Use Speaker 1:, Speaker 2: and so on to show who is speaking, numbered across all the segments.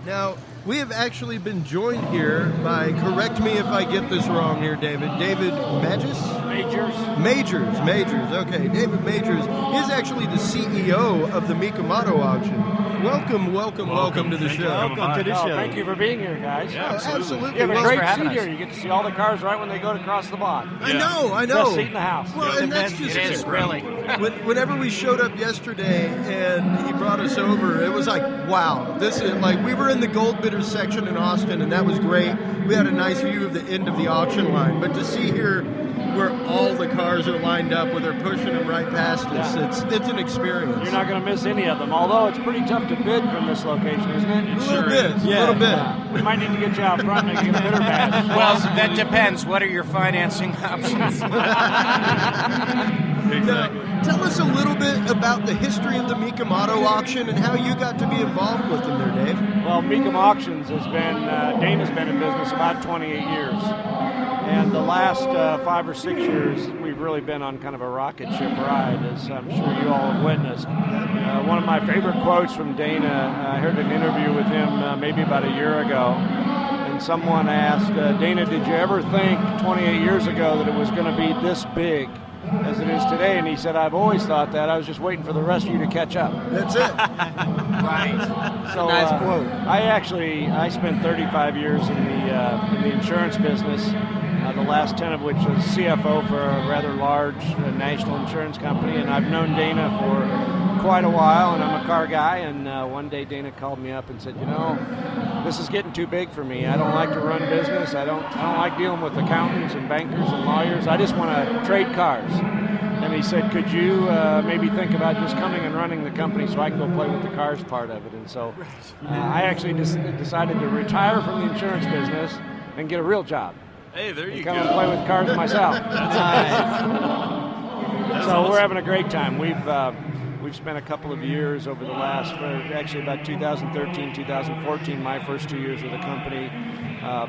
Speaker 1: Now, we have actually been joined here by, correct me if I get this wrong here, David Majors? Majors. Okay, David Majors is actually the CEO of the Mecum Auto Auction. Welcome to the show.
Speaker 2: Welcome to the show.
Speaker 3: Thank you for being here, guys.
Speaker 1: Yeah, absolutely.
Speaker 3: You have a
Speaker 1: Thanks
Speaker 3: great
Speaker 1: for
Speaker 3: seat here. You get to see all the cars right when they go across the lot.
Speaker 1: I know.
Speaker 3: Best seat in the house.
Speaker 1: Well, and that's just
Speaker 2: it is, really.
Speaker 1: Whenever we showed up yesterday and he brought us over, it was like, wow, this is like, we were in the gold bidders section in Austin, and that was great. We had a nice view of the end of the auction line, but to see here where all the cars are lined up, where they're pushing them right past us, it's an experience.
Speaker 3: You're not going to miss any of them, although it's pretty tough to bid from this location, isn't it?
Speaker 1: A little bit.
Speaker 3: We might need to get you out front and get a bidder badge.
Speaker 2: Well, that depends. What are your financing options?
Speaker 1: Exactly. Tell us a little bit about the history of the Mecum Auto Auction and how you got to be involved with them there, Dave.
Speaker 3: Well, Mecum Auctions has been, Dana's been in business about 28 years. And the last 5 or 6 years, we've really been on kind of a rocket ship ride, as I'm sure you all have witnessed. One of my favorite quotes from Dana, I heard an interview with him maybe about a year ago, and someone asked, Dana, did you ever think 28 years ago that it was going to be this big as it is today? And he said, I've always thought that. I was just waiting for the rest of you to catch up.
Speaker 1: That's it.
Speaker 2: Right.
Speaker 3: So,
Speaker 2: nice quote.
Speaker 3: I spent 35 years in the insurance business, the last 10 of which was CFO for a rather large national insurance company, and I've known Dana for quite a while, and I'm a car guy, and one day Dana called me up and said, you know, this is getting too big for me. I don't like to run business. I don't like dealing with accountants and bankers and lawyers. I just want to trade cars. And he said, could you maybe think about just coming and running the company so I can go play with the cars part of it? And so I actually decided to retire from the insurance business and get a real job.
Speaker 4: Hey, there you
Speaker 3: come
Speaker 4: go.
Speaker 3: and play with cars myself.
Speaker 4: That's nice.
Speaker 3: So
Speaker 4: awesome.
Speaker 3: We're having a great time. We've spent a couple of years over the last, actually about 2013, 2014, my first 2 years with the company,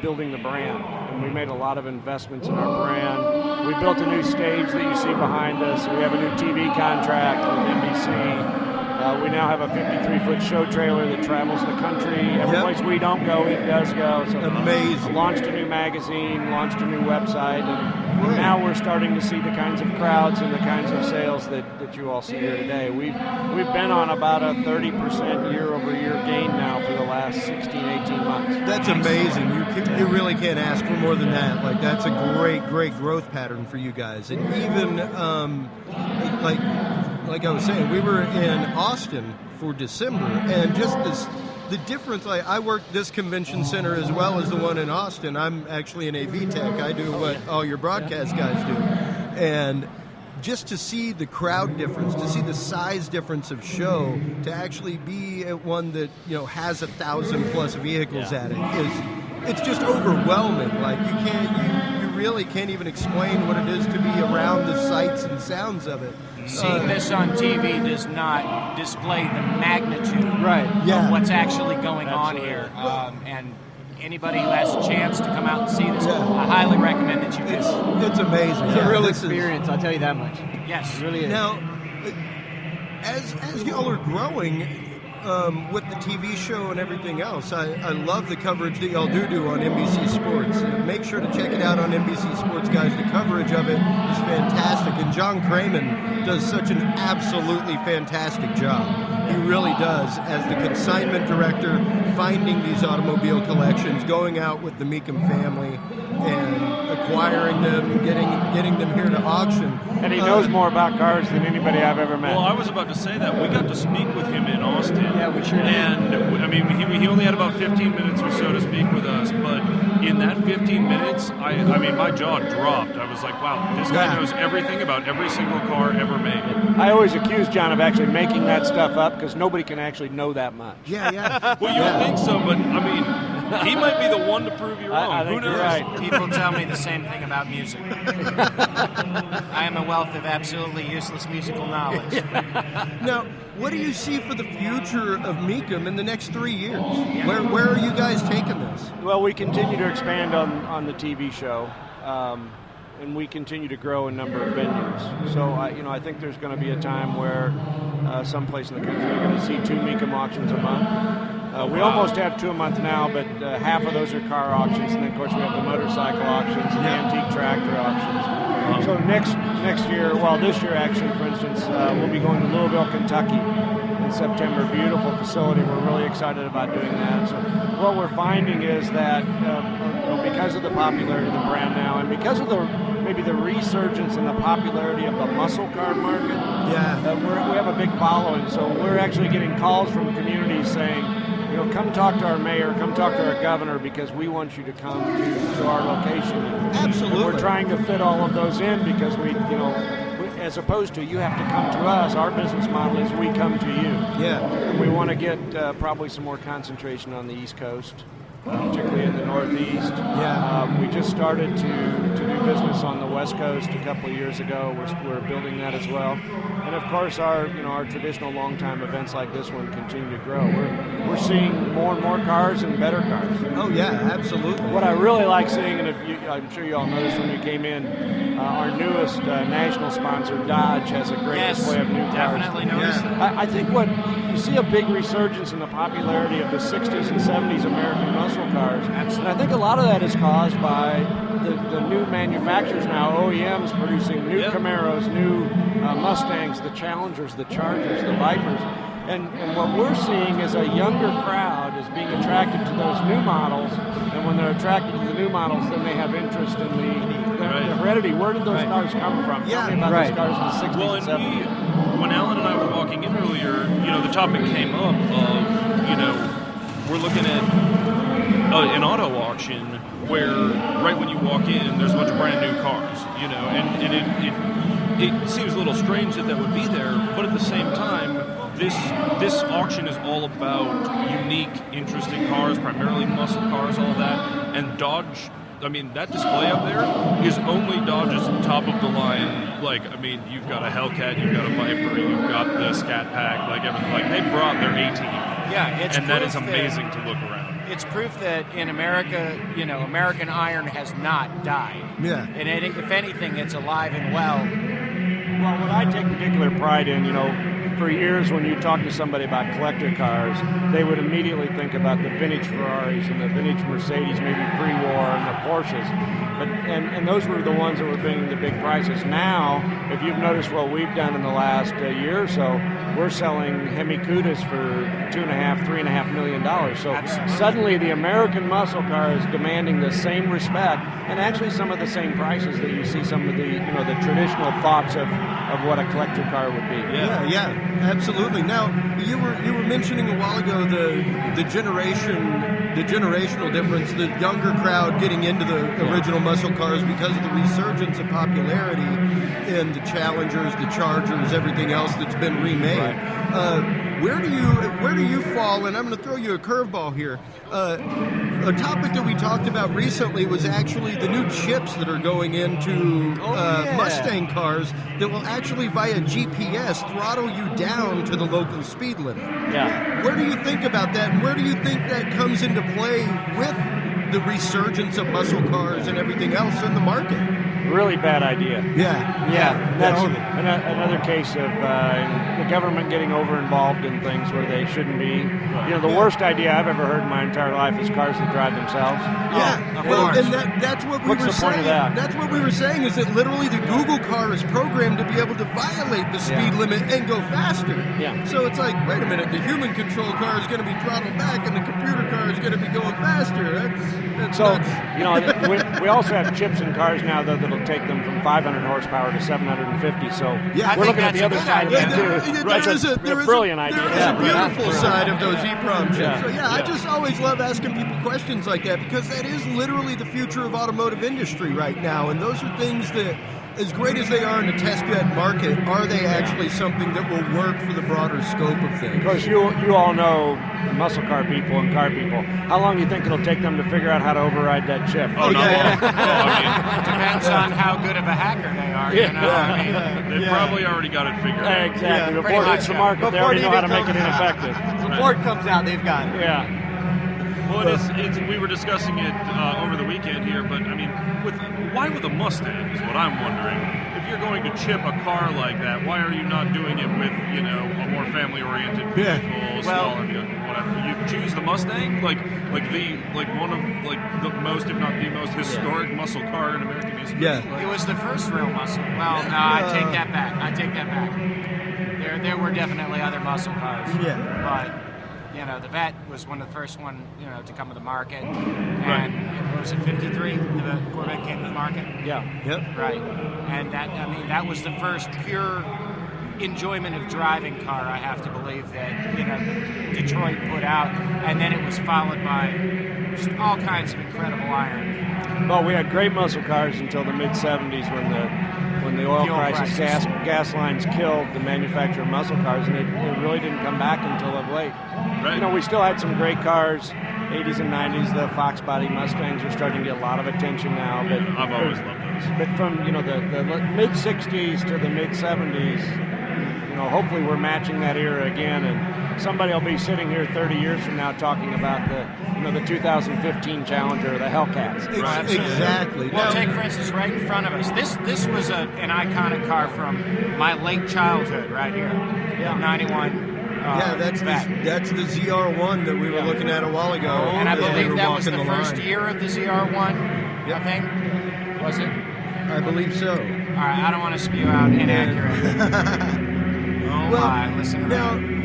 Speaker 3: building the brand. And we made a lot of investments in our brand. We built a new stage that you see behind us. We have a new TV contract with NBC. We now have a 53-foot show trailer that travels the country. Every place we don't go, it does go. So
Speaker 1: amazing.
Speaker 3: Launched a new magazine, launched a new website, and now we're starting to see the kinds of crowds and the kinds of sales that you all see here today. We've been on about a 30% year-over-year gain now for the last 16, 18 months.
Speaker 1: That's amazing. You really can't ask for more than that. Like, that's a great growth pattern for you guys. And even like I was saying, we were in Austin for December, and just the difference. I work this convention center as well as the one in Austin. I'm actually an AV tech. I do what all your broadcast guys do, and just to see the crowd difference, to see the size difference of show, to actually be at one that has 1,000+ vehicles at it it's just overwhelming. Like, you really can't even explain what it is to be around the sights and sounds of it.
Speaker 2: Seeing this on TV does not display the magnitude
Speaker 1: of
Speaker 2: what's actually going on here. And anybody who has a chance to come out and see this, I highly recommend that you do.
Speaker 1: It's amazing.
Speaker 5: It's a real experience, I'll tell you that much.
Speaker 2: Yes.
Speaker 5: It really is.
Speaker 1: Now, as y'all are growing with the TV show and everything else, I love the coverage that y'all do on NBC Sports. Make sure to check it out on NBC Sports, guys. The coverage of it is fantastic, and John Craman does such an absolutely fantastic job. He really does, as the consignment director, finding these automobile collections, going out with the Mecum family and acquiring them, getting them here to auction.
Speaker 3: And he knows more about cars than anybody I've ever met.
Speaker 4: Well, I was about to say that. We got to speak with him in Austin.
Speaker 5: Yeah, we sure did.
Speaker 4: And, I mean, he only had about 15 minutes or so to speak with us, but in that 15 minutes, I mean, my jaw dropped. I was like, wow, this guy knows everything about every single car ever made.
Speaker 3: I always accuse John of actually making that stuff up because nobody can actually know that much.
Speaker 1: Yeah.
Speaker 4: Well, you don't think so, but, I mean, he might be the one to prove you wrong.
Speaker 3: I think
Speaker 4: Who knows?
Speaker 3: you're right.
Speaker 2: People tell me the same thing about music. I am a wealth of absolutely useless musical knowledge.
Speaker 1: Now, what do you see for the future of Mecum in the next 3 years? Where are you guys taking this?
Speaker 3: Well, we continue to expand on the TV show, and we continue to grow a number of venues. So, I think there's going to be a time where someplace in the country you're going to see 2 Mecum auctions a month. We almost have 2 a month now, but half of those are car auctions, and then of course we have the motorcycle auctions and the antique tractor auctions. So next year, well, this year actually, for instance, we'll be going to Louisville, Kentucky in September. Beautiful facility. We're really excited about doing that. So what we're finding is that because of the popularity of the brand now, and because of maybe the resurgence and the popularity of the muscle car market, we have a big following. So we're actually getting calls from communities saying, come talk to our mayor, come talk to our governor, because we want you to come to our location.
Speaker 1: Absolutely.
Speaker 3: And we're trying to fit all of those in because as opposed to you have to come to us, our business model is we come to you.
Speaker 1: Yeah.
Speaker 3: And we want to get probably some more concentration on the East Coast, particularly in the Northeast.
Speaker 1: Yeah.
Speaker 3: We just started to do business on the West Coast a couple of years ago. We're building that as well. And of course, our traditional long-time events like this one continue to grow. We're seeing more and more cars and better cars.
Speaker 1: Oh yeah, absolutely.
Speaker 3: What I really like seeing, and I'm sure you all noticed when you came in, our newest national sponsor, Dodge, has a great display of new cars.
Speaker 2: Definitely noticed that.
Speaker 3: I think what you see a big resurgence in the popularity of the 60s and 70s American muscle cars.
Speaker 2: Absolutely.
Speaker 3: And I think a lot of that is caused by the new manufacturers now, OEMs producing new Camaros, new Mustangs, the Challengers, the Chargers, the Vipers. And what we're seeing is a younger crowd is being attracted to those new models. And when they're attracted to the new models, then they have interest in the heredity. Where did those cars come from? Tell me about those cars in the 60s and 70s.
Speaker 4: When Alan and I were walking in earlier, the topic came up of, we're looking at an auto auction where right when you walk in, there's a bunch of brand new cars, and it seems a little strange that would be there, but at the same time, this auction is all about unique, interesting cars, primarily muscle cars, all of that, and Dodge. I mean, that display up there is only Dodge's top of the line. You've got a Hellcat, you've got a Viper, you've got the Scat Pack, everything. They brought their A-team.
Speaker 2: Yeah,
Speaker 4: and that is amazing to look around.
Speaker 2: It's proof that in America, American iron has not died.
Speaker 1: Yeah.
Speaker 2: And if anything, it's alive and well.
Speaker 3: Well, what I take particular pride in, for years when you talk to somebody about collector cars, they would immediately think about the vintage Ferraris and the vintage Mercedes, maybe pre-war, and the Porsches. And those were the ones that were bringing the big prices. Now, if you've noticed what we've done in the last year or so, we're selling Hemi Cudas for $2.5–3.5 million. So suddenly the American muscle car is demanding the same respect and actually some of the same prices that you see some of the the traditional thoughts of what a collector car would be.
Speaker 1: Yeah, absolutely. Now you were mentioning a while ago the generational difference, the younger crowd getting into the original muscle cars because of the resurgence of popularity in the Challengers, the Chargers, everything else that's been remade. Right. Where do you fall? And I'm going to throw you a curveball here. A topic that we talked about recently was actually the new chips that are going into Mustang cars that will actually via GPS throttle you down to the local speed limit.
Speaker 3: Yeah.
Speaker 1: Where do you think about that? And where do you think that comes into play with the resurgence of muscle cars and everything else in the market?
Speaker 3: Really bad idea.
Speaker 1: Yeah.
Speaker 3: That's another case of the government getting over-involved in things where they shouldn't be. The worst idea I've ever heard in my entire life is cars that drive themselves.
Speaker 1: Yeah, and that's what we were saying. What's the point of that? That's what we were saying, is that literally the Google car is programmed to be able to violate the speed limit and go faster.
Speaker 3: Yeah.
Speaker 1: So it's like, wait a minute, the human control car is going to be throttled back and the computer car is going to be going faster. That's nuts.
Speaker 3: We also have chips in cars now that'll take them from 500 horsepower to 750. So
Speaker 1: we're
Speaker 3: looking at the other side of that too. There is a brilliant idea.
Speaker 1: There is a beautiful side of those EEPROM chips.
Speaker 3: Yeah.
Speaker 1: So I just always love asking people questions like that, because that is literally the future of automotive industry right now. And those are things that, as great as they are in the test jet market, are they actually something that will work for the broader scope of things?
Speaker 3: Because you all know muscle car people and car people. How long do you think it'll take them to figure out how to override that chip?
Speaker 4: Oh, not long.
Speaker 2: Depends on how good of a hacker they are.
Speaker 4: They've probably already got it figured out.
Speaker 3: Exactly. Before it hits the market, they already know how to make it ineffective.
Speaker 5: Before it comes out, they've got it.
Speaker 3: Yeah.
Speaker 4: Well, we were discussing it over the weekend here, but why with a Mustang is what I'm wondering. If you're going to chip a car like that, why are you not doing it with a more family-oriented vehicle, smaller, whatever? you choose the Mustang, like one of the most, if not the most historic muscle car in American history.
Speaker 1: Yeah.
Speaker 2: It was the first real muscle. Well, no, I take that back. There were definitely other muscle cars.
Speaker 1: Yeah.
Speaker 2: But the Vet was one of the first one to come to the market. And it was in '53 the Corvette came to the market.
Speaker 3: Yeah.
Speaker 1: Yep.
Speaker 2: Right. And that was the first pure enjoyment of driving car, I have to believe, that Detroit put out, and then it was followed by just all kinds of incredible iron.
Speaker 3: Well, we had great muscle cars until the mid '70s when the oil crisis, gas lines killed the manufacture of muscle cars, and it really didn't come back until of late.
Speaker 4: Right.
Speaker 3: We still had some great cars. 80s and 90s, the Fox body Mustangs are starting to get a lot of attention now. But
Speaker 4: I've always loved those.
Speaker 3: But from the mid '60s to the mid '70s, hopefully we're matching that era again, and somebody will be sitting here 30 years from now talking about the 2015 Challenger, or the Hellcats.
Speaker 1: Exactly.
Speaker 2: Well, take for instance right in front of us. This was an iconic car from my late childhood, right here. Yeah, '91.
Speaker 1: That's the ZR1 that we were looking at a while ago.
Speaker 2: And I believe that was the first
Speaker 1: line.
Speaker 2: year of the ZR1.
Speaker 1: Yep.
Speaker 2: I think. Was it?
Speaker 1: I believe so.
Speaker 2: All right, I don't want to spew out inaccurate. Listen to
Speaker 1: now
Speaker 2: that.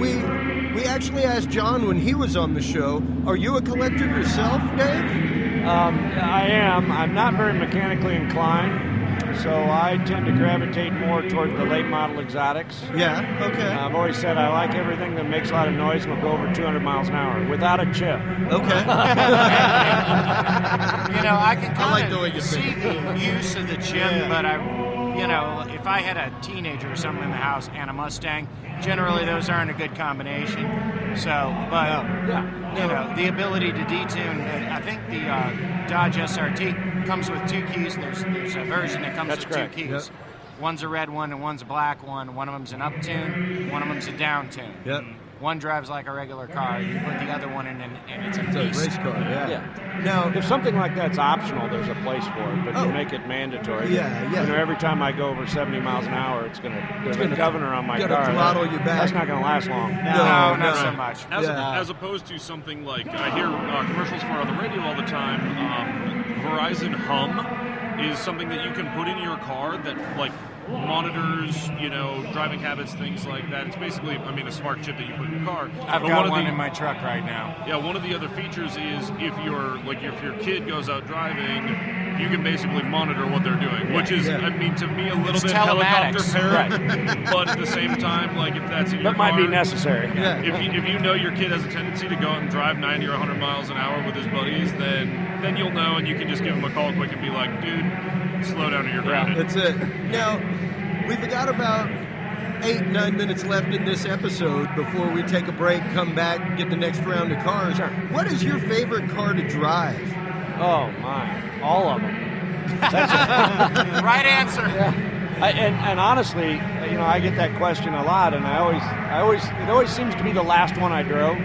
Speaker 1: we actually asked John when he was on the show, are you a collector yourself, Dave?
Speaker 3: I am. I'm not very mechanically inclined, so I tend to gravitate more toward the late model exotics.
Speaker 1: Yeah, okay.
Speaker 3: I've always said I like everything that makes a lot of noise and will go over 200 miles an hour without a chip.
Speaker 1: Okay.
Speaker 2: I can
Speaker 1: like the way
Speaker 2: kind
Speaker 1: you
Speaker 2: of see
Speaker 1: think.
Speaker 2: the use of the chip, but if I had a teenager or something in the house and a Mustang, generally those aren't a good combination. So, but the ability to detune, I think the Dodge SRT comes with 2 keys. There's a version that comes with
Speaker 3: correct.
Speaker 2: 2 keys.
Speaker 1: Yep.
Speaker 2: One's a red one and one's a black one. One of them's an up tune, one of them's a down tune.
Speaker 1: Yep.
Speaker 2: One drives like a regular car. You put the other one in, and it's a
Speaker 1: It's a
Speaker 2: beast.
Speaker 1: race car, yeah.
Speaker 3: Yeah.
Speaker 1: Now,
Speaker 3: If something like that's optional, there's a place for it, but
Speaker 1: Oh.
Speaker 3: to make it mandatory.
Speaker 1: Yeah.
Speaker 3: Every time I go over 70 miles an hour, there's a governor on my
Speaker 1: gonna
Speaker 3: car.
Speaker 1: throttle you back.
Speaker 3: That's not going to last long.
Speaker 2: No, not so much.
Speaker 4: As opposed to something like I hear commercials for on the radio all the time. Verizon Hum is something that you can put in your car that monitors, driving habits, things like that. It's basically, a smart chip that you put in your car.
Speaker 2: I've
Speaker 4: But
Speaker 2: got one in my truck right now.
Speaker 4: Yeah, one of the other features is if your kid goes out driving, you can basically monitor what they're doing, which is, to me, a little
Speaker 2: It's
Speaker 4: bit helicopter
Speaker 2: telematics.
Speaker 4: parent. But at the same time, if that's in your
Speaker 3: That might be
Speaker 4: car,
Speaker 3: necessary.
Speaker 1: Yeah.
Speaker 4: if you know your kid has a tendency to go out and drive 90 or 100 miles an hour with his buddies, then you'll know, and you can just give him a call quick and be like, dude, slow down or you're grounded.
Speaker 1: that's it. Now, we've got about 8-9 minutes left in this episode before we take a break, come back, get the next round of cars.
Speaker 3: Sure.
Speaker 1: What is your favorite car to drive?
Speaker 3: Oh, my. All of them.
Speaker 2: Right answer.
Speaker 3: And honestly, I get that question a lot, and it always seems to be the last one I drove.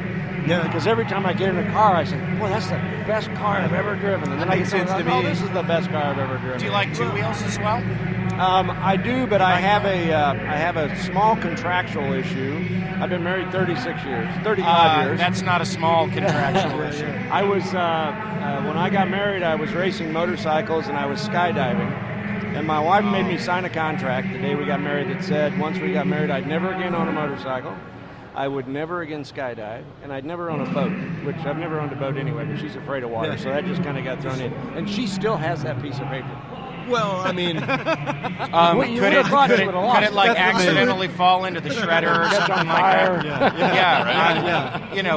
Speaker 1: Yeah.
Speaker 3: Because every time I get in a car, I say, boy, that's the best car I've ever driven. And then I get oh, this is the best car I've ever driven.
Speaker 2: Do you like 2 wheels as well?
Speaker 3: I do, but I have a small contractual issue. I've been married 35 years.
Speaker 2: That's not a small contractual issue.
Speaker 3: I was when I got married, I was racing motorcycles and I was skydiving. And my wife made me sign a contract the day we got married that said once we got married, I'd never again own a motorcycle. I would never again skydive, and I'd never own a boat, which I've never owned a boat anyway, but she's afraid of water, so that just kind of got thrown in. And she still has that piece of paper.
Speaker 1: Well, I mean,
Speaker 2: Could it accidentally fall into the shredder or something like that?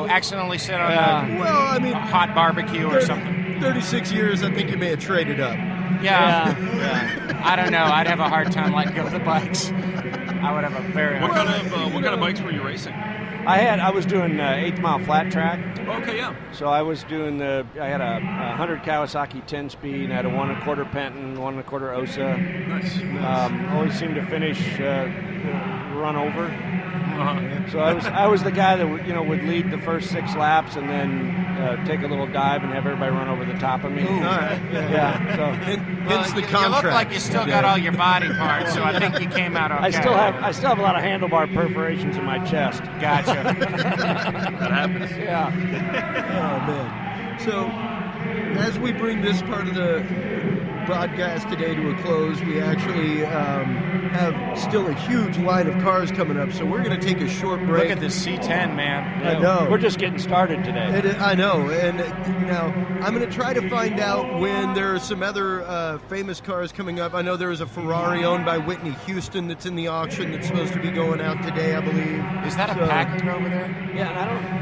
Speaker 2: Accidentally sit on a hot barbecue or something.
Speaker 1: 36 years, I think you may have traded up.
Speaker 2: Yeah. I don't know. I'd have a hard time letting go of the bikes. I would have a very
Speaker 4: What
Speaker 2: hard
Speaker 4: kind of bikes were you racing?
Speaker 3: I was doing 8th mile flat track.
Speaker 4: Okay, yeah.
Speaker 3: So I was doing I had a 100 Kawasaki 10-speed, and I had a 1 1/4 Penton, 1 1/4 Osa.
Speaker 4: Nice.
Speaker 3: Always seemed to finish run over. So I was the guy that would lead the first 6 laps and then take a little dive and have everybody run over the top of me.
Speaker 1: All right.
Speaker 3: Yeah. So
Speaker 1: Hence the
Speaker 2: you
Speaker 1: contract.
Speaker 2: look like you still got all your body parts, so I think you came out okay.
Speaker 3: I still have a lot of handlebar perforations in my chest.
Speaker 2: Gotcha.
Speaker 4: That happens.
Speaker 3: Yeah.
Speaker 1: Oh, man. So, as we bring this part of the broadcast today to a close, we actually have still a huge line of cars coming up, so we're going to take a short break.
Speaker 2: Look at this C10, man.
Speaker 1: I know.
Speaker 3: We're just getting started today.
Speaker 1: I know, and now I'm going to try to find out when there are some other famous cars coming up. I know there is a Ferrari owned by Whitney Houston that's in the auction that's supposed to be going out today, I believe.
Speaker 2: Is that a Packard over there?
Speaker 3: Yeah, and I don't.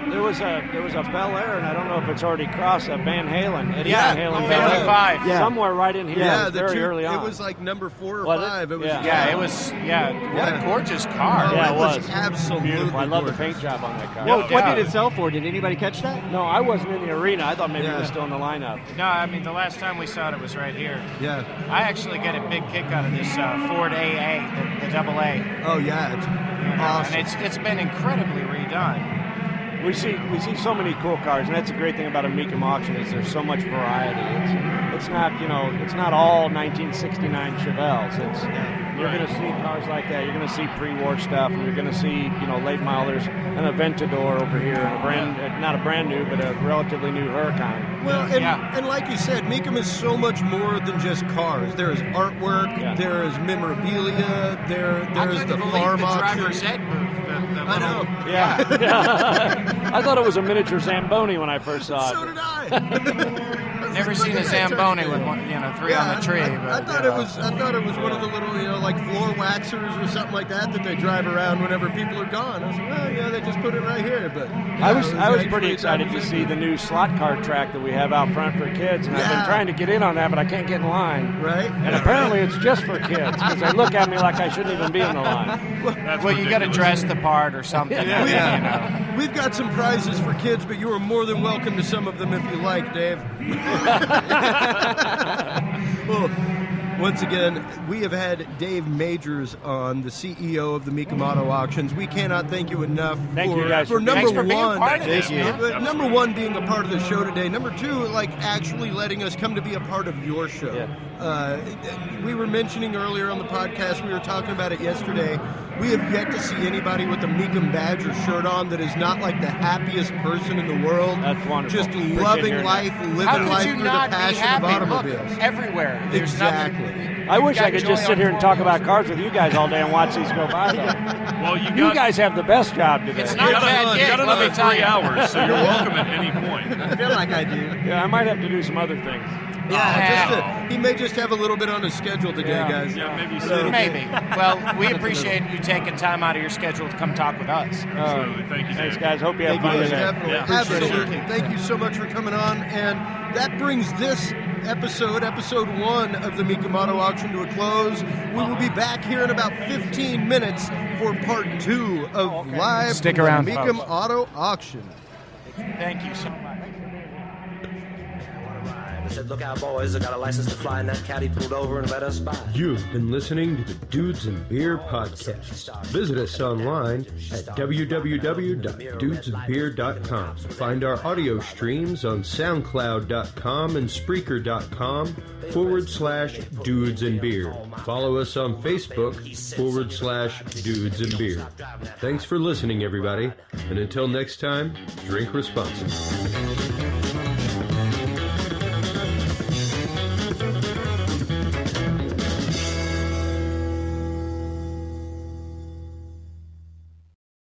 Speaker 3: There was a Bel Air, and I don't know if it's already crossed Van Halen. Eddie Van Halen.
Speaker 2: 55.
Speaker 3: Yeah. Somewhere right in here.
Speaker 1: Yeah,
Speaker 3: It was very early on.
Speaker 1: It was like number 4 or
Speaker 3: Was it?
Speaker 1: 5. It was.
Speaker 3: Yeah.
Speaker 2: It was. What a gorgeous car.
Speaker 3: Yeah,
Speaker 1: it
Speaker 3: it
Speaker 1: was
Speaker 3: was
Speaker 1: absolutely
Speaker 3: beautiful. I love the
Speaker 1: gorgeous.
Speaker 3: paint job on that car.
Speaker 2: No
Speaker 5: What
Speaker 2: doubt.
Speaker 5: did it sell for? Did anybody catch that?
Speaker 3: No, I wasn't in the arena. I thought maybe it
Speaker 1: Yeah.
Speaker 3: was still in the lineup.
Speaker 2: No, I mean the last time we saw it was right here.
Speaker 1: Yeah.
Speaker 2: I actually get a big kick out of this Ford AA, the double A.
Speaker 1: Oh yeah, it's awesome.
Speaker 2: And it's been incredibly redone.
Speaker 3: We see so many cool cars, and that's the great thing about a Mecum auction is there's so much variety. It's not all 1969 Chevelles. You're going to see cars like that. You're going to see pre-war stuff, and you're going to see late model. There's an Aventador over here, and not a brand new, but a relatively new Huracan.
Speaker 1: Well, and like you said, Mecum is so much more than just cars. There is artwork, there is memorabilia, there is the farm
Speaker 2: the
Speaker 1: auction.
Speaker 2: driver's ed booth.
Speaker 1: I know.
Speaker 3: Yeah. I thought it was a miniature Zamboni when I first saw it.
Speaker 1: So did I.
Speaker 2: Never seen a Zamboni with one, 3 on the tree.
Speaker 1: I thought it was one of the little, like floor waxers or something like that they drive around whenever people are gone. I was like, well, yeah, they just put it right here. But
Speaker 3: I was pretty excited to see the new slot car track that we have out front for kids, and I've been trying to get in on that, but I can't get in line.
Speaker 1: Right.
Speaker 3: And apparently it's just for kids because they look at me like I shouldn't even be in the line.
Speaker 2: Well, you got to dress the part or something.
Speaker 1: We've got some prizes for kids, but you are more than welcome to some of them if you like, Dave. Well, once again, we have had Dave Majors on, the CEO of the Mecum Auto Auctions. We cannot thank you enough
Speaker 3: Thank you guys
Speaker 1: for number
Speaker 2: Thanks for being
Speaker 1: one.
Speaker 2: part of this,
Speaker 1: Number one, being a part of the show today. Number two, actually letting us come to be a part of your show.
Speaker 3: Yeah.
Speaker 1: We were mentioning earlier on the podcast, we were talking about it yesterday. We have yet to see anybody with a Mecum badge or shirt on that is not like the happiest person in the world.
Speaker 3: That's wonderful.
Speaker 1: Just
Speaker 3: Appreciate
Speaker 1: loving
Speaker 3: hearing
Speaker 1: life,
Speaker 3: that.
Speaker 1: living
Speaker 2: How could
Speaker 1: life
Speaker 2: you
Speaker 1: through
Speaker 2: not
Speaker 1: the
Speaker 2: be
Speaker 1: passion
Speaker 2: happy?
Speaker 1: of automobiles.
Speaker 2: Look, everywhere. There's
Speaker 1: Exactly.
Speaker 2: nothing.
Speaker 3: I wish I
Speaker 2: Got
Speaker 3: could
Speaker 2: joy
Speaker 3: just sit
Speaker 2: on
Speaker 3: here and talk
Speaker 2: 4
Speaker 3: about cars with you guys all day and watch these go by, though.
Speaker 4: Well,
Speaker 3: You guys have the best job today.
Speaker 2: It's not a bad
Speaker 4: you
Speaker 2: gig,
Speaker 4: got
Speaker 2: let
Speaker 4: another
Speaker 2: me tell
Speaker 4: 3
Speaker 2: you.
Speaker 4: hours, so you're welcome at any point.
Speaker 5: I feel like I do.
Speaker 3: Yeah, I might have to do some other things.
Speaker 1: He may just have a little bit on his schedule today, guys.
Speaker 4: Yeah, maybe so.
Speaker 2: Maybe. Well, we appreciate you taking time out of your schedule to come talk with us.
Speaker 4: Absolutely. Thank you,
Speaker 3: Thanks,
Speaker 4: Dave.
Speaker 3: guys. Hope you have
Speaker 1: Thank
Speaker 3: fun
Speaker 1: you,
Speaker 3: today.
Speaker 1: definitely.
Speaker 4: Yeah, appreciate it.
Speaker 1: Absolutely. Thank you so much for coming on. And that brings this episode 1 of the Mecum Auto Auction to a close. We will be back here in about 15 minutes for part 2 of Live
Speaker 2: Stick
Speaker 1: from the
Speaker 2: around,
Speaker 1: Mecum
Speaker 2: folks.
Speaker 1: Auto Auction.
Speaker 2: Thank you so much.
Speaker 6: I said, look out, boys, I got a license to fly, and that caddy pulled over and let us by.
Speaker 7: You've been listening to the Dudes and Beer podcast. Visit us online at www.dudesandbeer.com. Find our audio streams on soundcloud.com and spreaker.com/Dudes and Beer. Follow us on Facebook /Dudes and Beer. Thanks for listening, everybody. And until next time, drink responsibly.